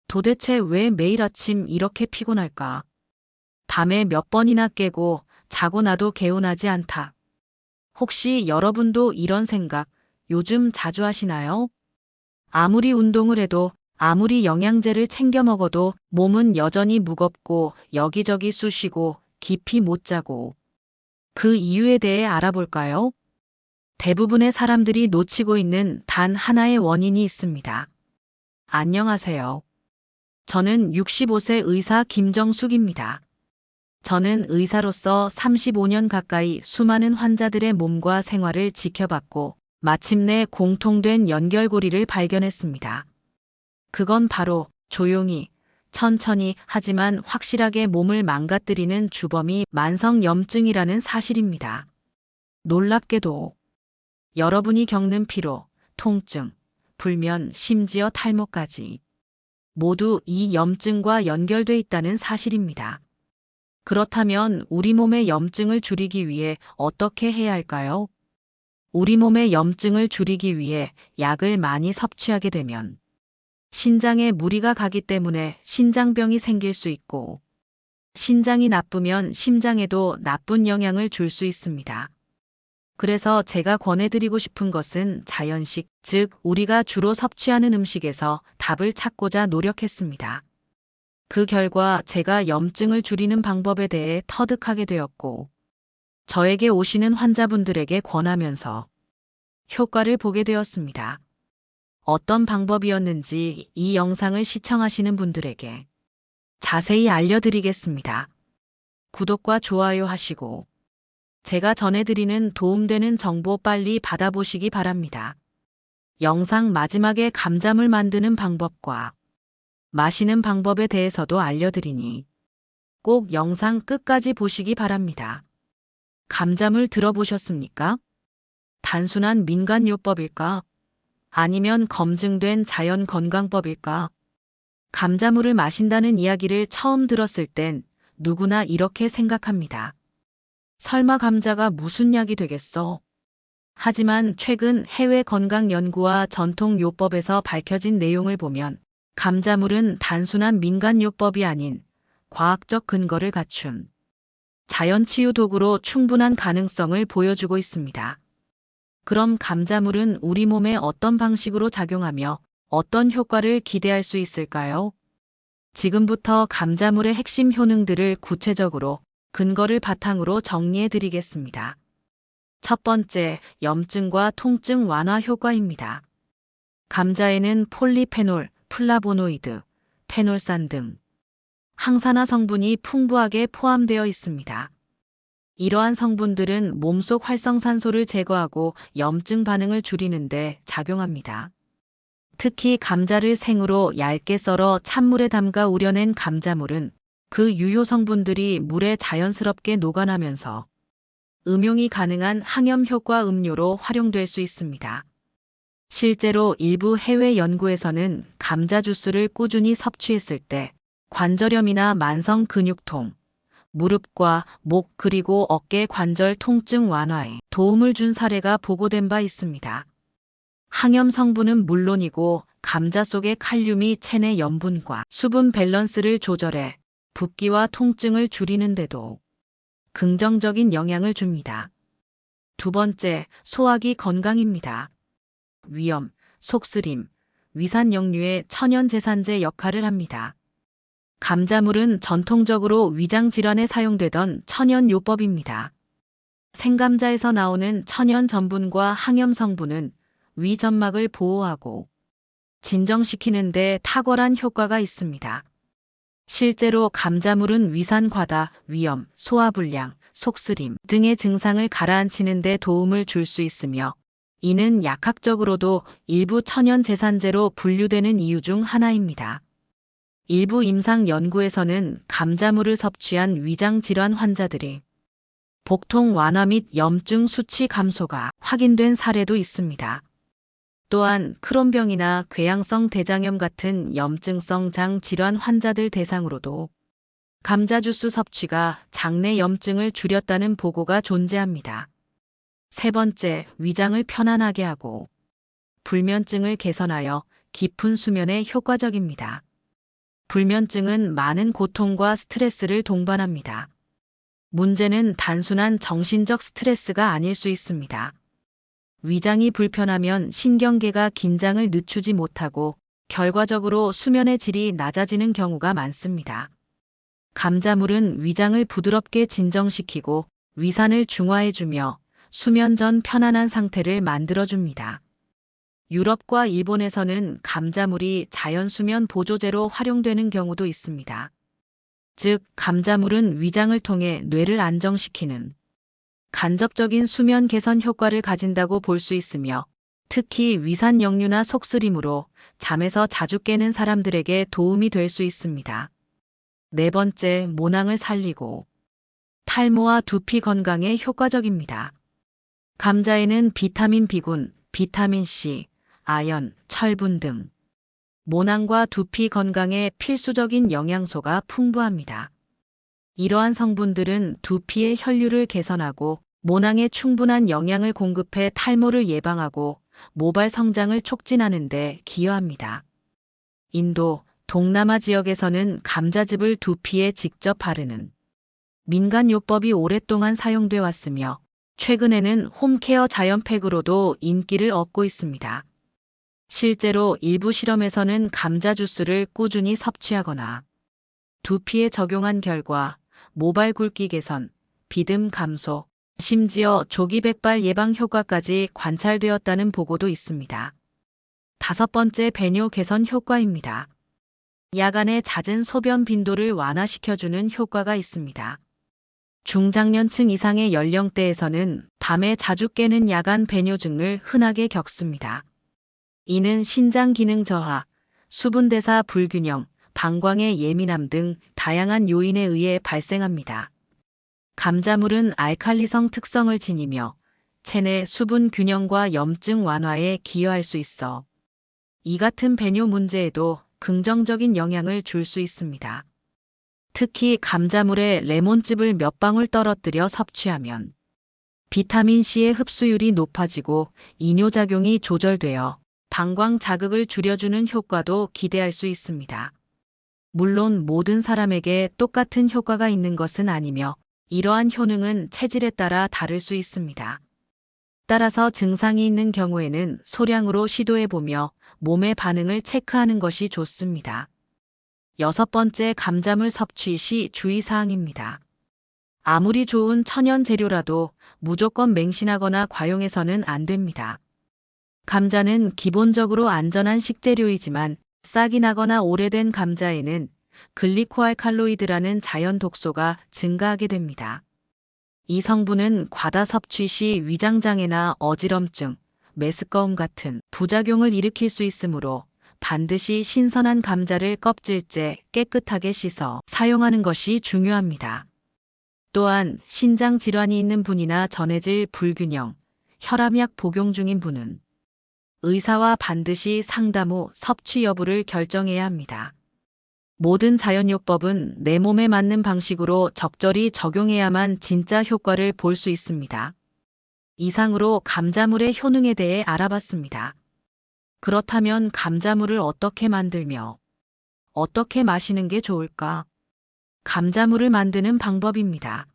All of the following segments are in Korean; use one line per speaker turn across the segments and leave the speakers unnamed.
도대체 왜 매일 아침 이렇게 피곤할까? 밤에 몇 번이나 깨고 자고 나도 개운하지 않다. 혹시 여러분도 이런 생각 요즘 자주 하시나요? 아무리 운동을 해도 아무리 영양제를 챙겨 먹어도 몸은 여전히 무겁고 여기저기 쑤시고 깊이 못 자고. 그 이유에 대해 알아볼까요? 대부분의 사람들이 놓치고 있는 단 하나의 원인이 있습니다. 안녕하세요. 저는 65세 의사 김정숙입니다. 저는 의사로서 35년 가까이 수많은 환자들의 몸과 생활을 지켜봤고 마침내 공통된 연결고리를 발견했습니다. 그건 바로 조용히, 천천히 하지만 확실하게 몸을 망가뜨리는 주범이 만성염증이라는 사실입니다. 놀랍게도 여러분이 겪는 피로, 통증, 불면, 심지어 탈모까지 모두 이 염증과 연결돼 있다는 사실입니다. 그렇다면 우리 몸의 염증을 줄이기 위해 어떻게 해야 할까요? 우리 몸의 염증을 줄이기 위해 약을 많이 섭취하게 되면 신장에 무리가 가기 때문에 신장병이 생길 수 있고 신장이 나쁘면 심장에도 나쁜 영향을 줄 수 있습니다. 그래서 제가 권해드리고 싶은 것은 자연식, 즉 우리가 주로 섭취하는 음식에서 답을 찾고자 노력했습니다. 그 결과 제가 염증을 줄이는 방법에 대해 터득하게 되었고 저에게 오시는 환자분들에게 권하면서 효과를 보게 되었습니다. 어떤 방법이었는지 이 영상을 시청하시는 분들에게 자세히 알려드리겠습니다. 구독과 좋아요 하시고 제가 전해드리는 도움되는 정보 빨리 받아보시기 바랍니다. 영상 마지막에 감자물 만드는 방법과 마시는 방법에 대해서도 알려드리니 꼭 영상 끝까지 보시기 바랍니다. 감자물 들어보셨습니까? 단순한 민간요법일까? 아니면 검증된 자연건강법일까? 감자물을 마신다는 이야기를 처음 들었을 땐 누구나 이렇게 생각합니다. 설마 감자가 무슨 약이 되겠어? 하지만 최근 해외 건강연구와 전통요법에서 밝혀진 내용을 보면 감자물은 단순한 민간요법이 아닌 과학적 근거를 갖춘 자연치유 도구로 충분한 가능성을 보여주고 있습니다. 그럼 감자물은 우리 몸에 어떤 방식으로 작용하며 어떤 효과를 기대할 수 있을까요? 지금부터 감자물의 핵심 효능들을 구체적으로 근거를 바탕으로 정리해 드리겠습니다. 첫 번째, 염증과 통증 완화 효과입니다. 감자에는 폴리페놀, 플라보노이드, 페놀산 등 항산화 성분이 풍부하게 포함되어 있습니다. 이러한 성분들은 몸속 활성산소를 제거하고 염증 반응을 줄이는 데 작용합니다. 특히 감자를 생으로 얇게 썰어 찬물에 담가 우려낸 감자물은 그 유효 성분들이 물에 자연스럽게 녹아나면서 음용이 가능한 항염 효과 음료로 활용될 수 있습니다. 실제로 일부 해외 연구에서는 감자 주스를 꾸준히 섭취했을 때 관절염이나 만성 근육통, 무릎과 목 그리고 어깨 관절 통증 완화에 도움을 준 사례가 보고된 바 있습니다. 항염 성분은 물론이고 감자 속의 칼륨이 체내 염분과 수분 밸런스를 조절해 붓기와 통증을 줄이는 데도 긍정적인 영향을 줍니다. 두 번째, 소화기 건강입니다. 위염, 속쓰림, 위산역류의 천연제산제 역할을 합니다. 감자물은 전통적으로 위장 질환에 사용되던 천연요법입니다. 생감자에서 나오는 천연 전분과 항염 성분은 위 점막을 보호하고 진정시키는 데 탁월한 효과가 있습니다. 실제로 감자물은 위산 과다, 위염, 소화불량, 속쓰림 등의 증상을 가라앉히는 데 도움을 줄 수 있으며 이는 약학적으로도 일부 천연제산제로 분류되는 이유 중 하나입니다. 일부 임상 연구에서는 감자물을 섭취한 위장 질환 환자들이 복통 완화 및 염증 수치 감소가 확인된 사례도 있습니다. 또한 크론병이나 궤양성 대장염 같은 염증성 장 질환 환자들 대상으로도 감자 주스 섭취가 장내 염증을 줄였다는 보고가 존재합니다. 세 번째, 위장을 편안하게 하고 불면증을 개선하여 깊은 수면에 효과적입니다. 불면증은 많은 고통과 스트레스를 동반합니다. 문제는 단순한 정신적 스트레스가 아닐 수 있습니다. 위장이 불편하면 신경계가 긴장을 늦추지 못하고 결과적으로 수면의 질이 낮아지는 경우가 많습니다. 감자물은 위장을 부드럽게 진정시키고 위산을 중화해주며 수면 전 편안한 상태를 만들어줍니다. 유럽과 일본에서는 감자물이 자연 수면 보조제로 활용되는 경우도 있습니다. 즉, 감자물은 위장을 통해 뇌를 안정시키는 간접적인 수면 개선 효과를 가진다고 볼 수 있으며, 특히 위산 역류나 속쓰림으로 잠에서 자주 깨는 사람들에게 도움이 될 수 있습니다. 네 번째, 모낭을 살리고 탈모와 두피 건강에 효과적입니다. 감자에는 비타민 B군, 비타민 C, 아연, 철분 등 모낭과 두피 건강에 필수적인 영양소가 풍부합니다. 이러한 성분들은 두피의 혈류를 개선하고 모낭에 충분한 영양을 공급해 탈모를 예방하고 모발 성장을 촉진하는 데 기여합니다. 인도, 동남아 지역에서는 감자즙을 두피에 직접 바르는 민간요법이 오랫동안 사용돼 왔으며, 최근에는 홈케어 자연팩으로도 인기를 얻고 있습니다. 실제로 일부 실험에서는 감자 주스를 꾸준히 섭취하거나 두피에 적용한 결과 모발 굵기 개선, 비듬 감소, 심지어 조기 백발 예방 효과까지 관찰되었다는 보고도 있습니다. 다섯 번째, 배뇨 개선 효과입니다. 야간에 잦은 소변 빈도를 완화시켜주는 효과가 있습니다. 중장년층 이상의 연령대에서는 밤에 자주 깨는 야간 배뇨증을 흔하게 겪습니다. 이는 신장 기능 저하, 수분 대사 불균형, 방광의 예민함 등 다양한 요인에 의해 발생합니다. 감자물은 알칼리성 특성을 지니며 체내 수분 균형과 염증 완화에 기여할 수 있어 이 같은 배뇨 문제에도 긍정적인 영향을 줄 수 있습니다. 특히 감자물에 레몬즙을 몇 방울 떨어뜨려 섭취하면 비타민C의 흡수율이 높아지고 이뇨작용이 조절되어 방광 자극을 줄여주는 효과도 기대할 수 있습니다. 물론 모든 사람에게 똑같은 효과가 있는 것은 아니며, 이러한 효능은 체질에 따라 다를 수 있습니다. 따라서 증상이 있는 경우에는 소량으로 시도해보며 몸의 반응을 체크하는 것이 좋습니다. 여섯 번째, 감자물 섭취 시 주의사항입니다. 아무리 좋은 천연 재료라도 무조건 맹신하거나 과용해서는 안 됩니다. 감자는 기본적으로 안전한 식재료이지만 싹이 나거나 오래된 감자에는 글리코알칼로이드라는 자연 독소가 증가하게 됩니다. 이 성분은 과다 섭취 시 위장장애나 어지럼증, 메스꺼움 같은 부작용을 일으킬 수 있으므로 반드시 신선한 감자를 껍질째 깨끗하게 씻어 사용하는 것이 중요합니다. 또한 신장 질환이 있는 분이나 전해질 불균형, 혈압약 복용 중인 분은 의사와 반드시 상담 후 섭취 여부를 결정해야 합니다. 모든 자연요법은 내 몸에 맞는 방식으로 적절히 적용해야만 진짜 효과를 볼 수 있습니다. 이상으로 감자물의 효능에 대해 알아봤습니다. 그렇다면 감자물을 어떻게 만들며 어떻게 마시는 게 좋을까? 감자물을 만드는 방법입니다.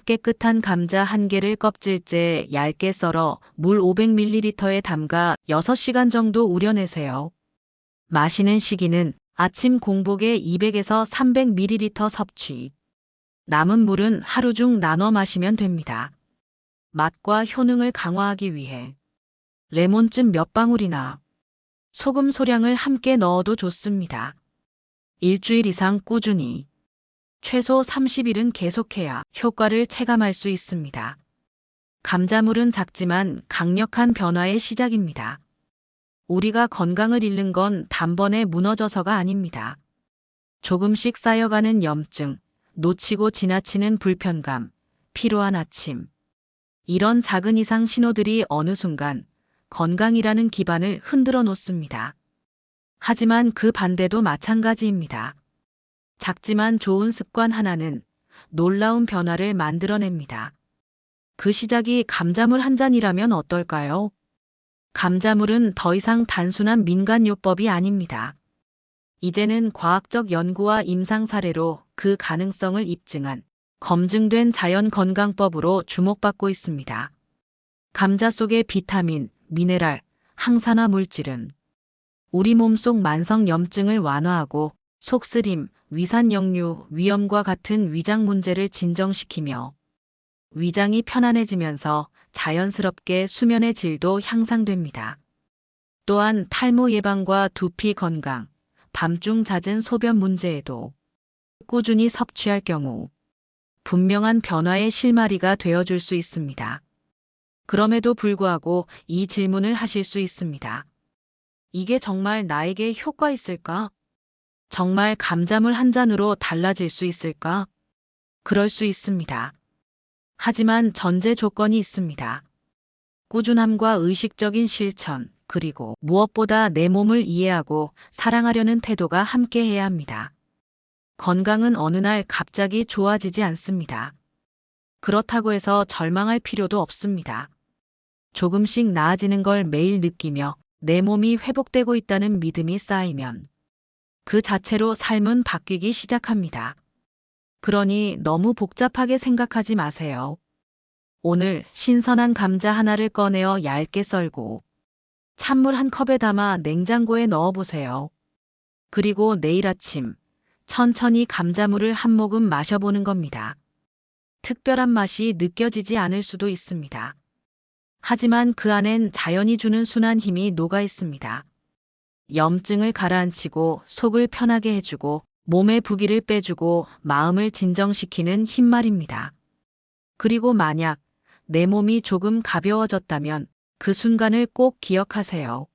깨끗한 감자 1개를 껍질째 얇게 썰어 물 500ml에 담가 6시간 정도 우려내세요. 마시는 시기는 아침 공복에 200에서 300ml 섭취. 남은 물은 하루 중 나눠 마시면 됩니다. 맛과 효능을 강화하기 위해 레몬즙 몇 방울이나 소금 소량을 함께 넣어도 좋습니다. 일주일 이상 꾸준히, 최소 30일은 계속해야 효과를 체감할 수 있습니다. 감자물은 작지만 강력한 변화의 시작입니다. 우리가 건강을 잃는 건 단번에 무너져서가 아닙니다. 조금씩 쌓여가는 염증, 놓치고 지나치는 불편감, 피로한 아침. 이런 작은 이상 신호들이 어느 순간 건강이라는 기반을 흔들어 놓습니다. 하지만 그 반대도 마찬가지입니다. 작지만 좋은 습관 하나는 놀라운 변화를 만들어냅니다. 그 시작이 감자물 한 잔이라면 어떨까요? 감자물은 더 이상 단순한 민간요법이 아닙니다. 이제는 과학적 연구와 임상 사례로 그 가능성을 입증한 검증된 자연건강법으로 주목받고 있습니다. 감자 속의 비타민, 미네랄, 항산화 물질은 우리 몸속 만성 염증을 완화하고 속쓰림, 위산역류, 위염과 같은 위장 문제를 진정시키며 위장이 편안해지면서 자연스럽게 수면의 질도 향상됩니다. 또한 탈모 예방과 두피 건강, 밤중 잦은 소변 문제에도 꾸준히 섭취할 경우 분명한 변화의 실마리가 되어줄 수 있습니다. 그럼에도 불구하고 이 질문을 하실 수 있습니다. 이게 정말 나에게 효과 있을까? 정말 감자물 한 잔으로 달라질 수 있을까? 그럴 수 있습니다. 하지만 전제 조건이 있습니다. 꾸준함과 의식적인 실천, 그리고 무엇보다 내 몸을 이해하고 사랑하려는 태도가 함께해야 합니다. 건강은 어느 날 갑자기 좋아지지 않습니다. 그렇다고 해서 절망할 필요도 없습니다. 조금씩 나아지는 걸 매일 느끼며 내 몸이 회복되고 있다는 믿음이 쌓이면 그 자체로 삶은 바뀌기 시작합니다. 그러니 너무 복잡하게 생각하지 마세요. 오늘 신선한 감자 하나를 꺼내어 얇게 썰고 찬물 한 컵에 담아 냉장고에 넣어보세요. 그리고 내일 아침 천천히 감자물을 한 모금 마셔보는 겁니다. 특별한 맛이 느껴지지 않을 수도 있습니다. 하지만 그 안엔 자연이 주는 순한 힘이 녹아 있습니다. 염증을 가라앉히고 속을 편하게 해주고 몸의 부기를 빼주고 마음을 진정시키는 힘 말입니다. 그리고 만약 내 몸이 조금 가벼워졌다면 그 순간을 꼭 기억하세요.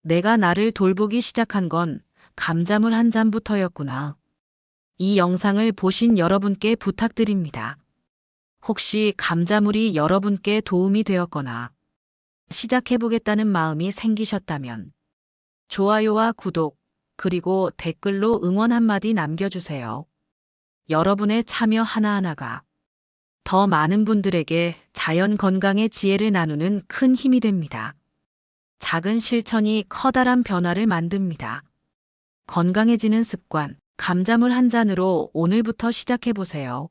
내가 나를 돌보기 시작한 건 감자물 한 잔부터였구나. 이 영상을 보신 여러분께 부탁드립니다. 혹시 감자물이 여러분께 도움이 되었거나 시작해보겠다는 마음이 생기셨다면 좋아요와 구독, 그리고 댓글로 응원 한마디 남겨주세요. 여러분의 참여 하나하나가 더 많은 분들에게 자연 건강의 지혜를 나누는 큰 힘이 됩니다. 작은 실천이 커다란 변화를 만듭니다. 건강해지는 습관, 감자물 한 잔으로 오늘부터 시작해보세요.